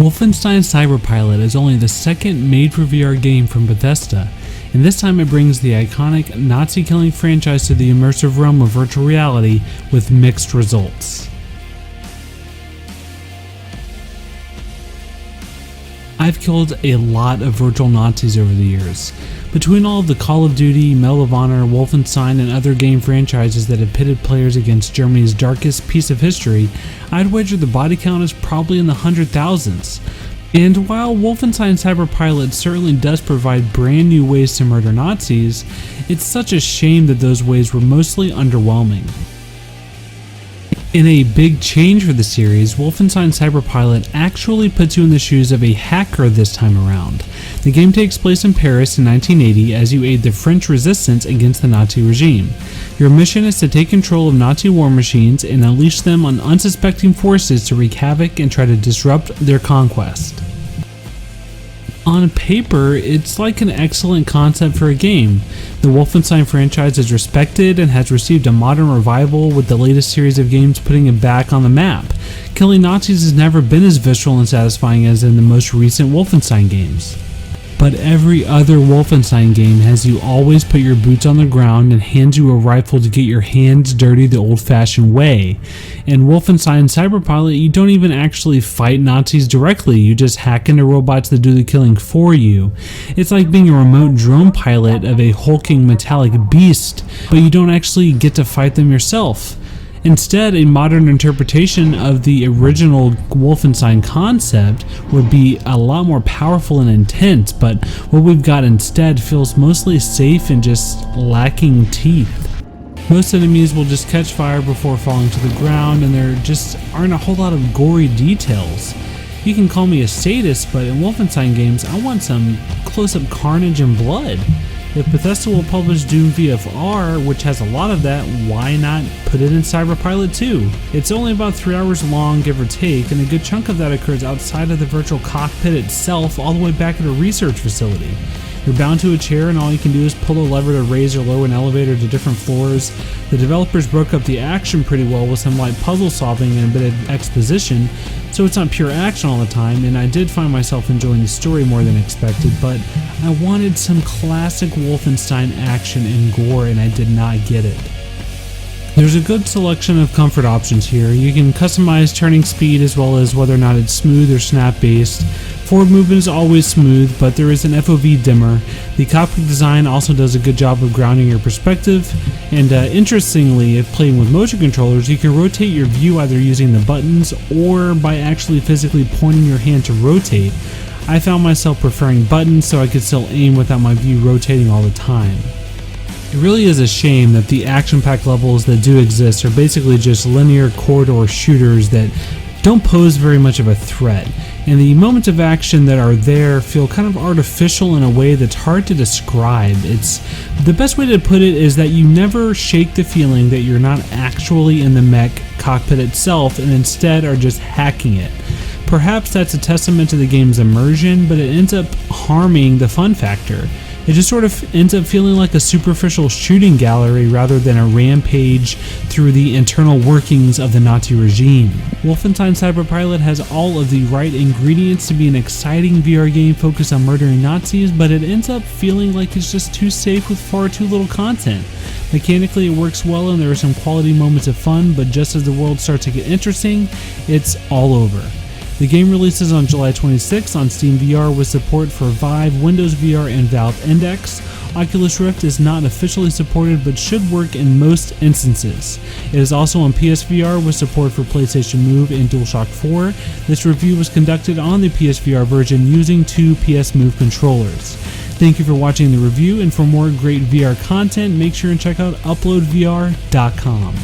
Wolfenstein Cyberpilot is only the second made-for-VR game from Bethesda, and this time it brings the iconic Nazi-killing franchise to the immersive realm of virtual reality with mixed results. I've killed a lot of virtual Nazis over the years. Between all of the Call of Duty, Medal of Honor, Wolfenstein, and other game franchises that have pitted players against Germany's darkest piece of history, I'd wager the body count is probably in the 100,000s. And while Wolfenstein Cyberpilot certainly does provide brand new ways to murder Nazis, it's such a shame that those ways were mostly underwhelming. In a big change for the series, Wolfenstein Cyberpilot actually puts you in the shoes of a hacker this time around. The game takes place in Paris in 1980 as you aid the French resistance against the Nazi regime. Your mission is to take control of Nazi war machines and unleash them on unsuspecting forces to wreak havoc and try to disrupt their conquest. On paper, it's like an excellent concept for a game. The Wolfenstein franchise is respected and has received a modern revival, with the latest series of games putting it back on the map. Killing Nazis has never been as visceral and satisfying as in the most recent Wolfenstein games. But every other Wolfenstein game has you always put your boots on the ground and hands you a rifle to get your hands dirty the old-fashioned way. In Wolfenstein Cyberpilot, you don't even actually fight Nazis directly, you just hack into robots that do the killing for you. It's like being a remote drone pilot of a hulking metallic beast, but you don't actually get to fight them yourself. Instead, a modern interpretation of the original Wolfenstein concept would be a lot more powerful and intense, but what we've got instead feels mostly safe and just lacking teeth. Most enemies will just catch fire before falling to the ground, and there just aren't a whole lot of gory details. You can call me a sadist, but in Wolfenstein games, I want some close-up carnage and blood. If Bethesda will publish Doom VFR, which has a lot of that, why not put it in Cyberpilot too? It's only about 3 hours long, give or take, and a good chunk of that occurs outside of the virtual cockpit itself, all the way back at a research facility. You're bound to a chair and all you can do is pull a lever to raise or lower an elevator to different floors. The developers broke up the action pretty well with some light puzzle solving and a bit of exposition, so it's not pure action all the time, and I did find myself enjoying the story more than expected, but I wanted some classic Wolfenstein action and gore and I did not get it. There's a good selection of comfort options here. You can customize turning speed as well as whether or not it's smooth or snap based. Forward movement is always smooth, but there is an FOV dimmer. The cockpit design also does a good job of grounding your perspective, and interestingly, if playing with motion controllers, you can rotate your view either using the buttons or by actually physically pointing your hand to rotate. I found myself preferring buttons so I could still aim without my view rotating all the time. It really is a shame that the action-packed levels that do exist are basically just linear corridor shooters that don't pose very much of a threat, and the moments of action that are there feel kind of artificial in a way that's hard to describe. The best way to put it is that you never shake the feeling that you're not actually in the mech cockpit itself and instead are just hacking it. Perhaps that's a testament to the game's immersion, but it ends up harming the fun factor. It just sort of ends up feeling like a superficial shooting gallery rather than a rampage through the internal workings of the Nazi regime. Wolfenstein Cyberpilot has all of the right ingredients to be an exciting VR game focused on murdering Nazis, but it ends up feeling like it's just too safe with far too little content. Mechanically it works well and there are some quality moments of fun, but just as the world starts to get interesting, it's all over. The game releases on July 26 on Steam VR with support for Vive, Windows VR, and Valve Index. Oculus Rift is not officially supported but should work in most instances. It is also on PSVR with support for PlayStation Move and DualShock 4. This review was conducted on the PSVR version using two PS Move controllers. Thank you for watching the review, and for more great VR content, make sure and check out uploadvr.com.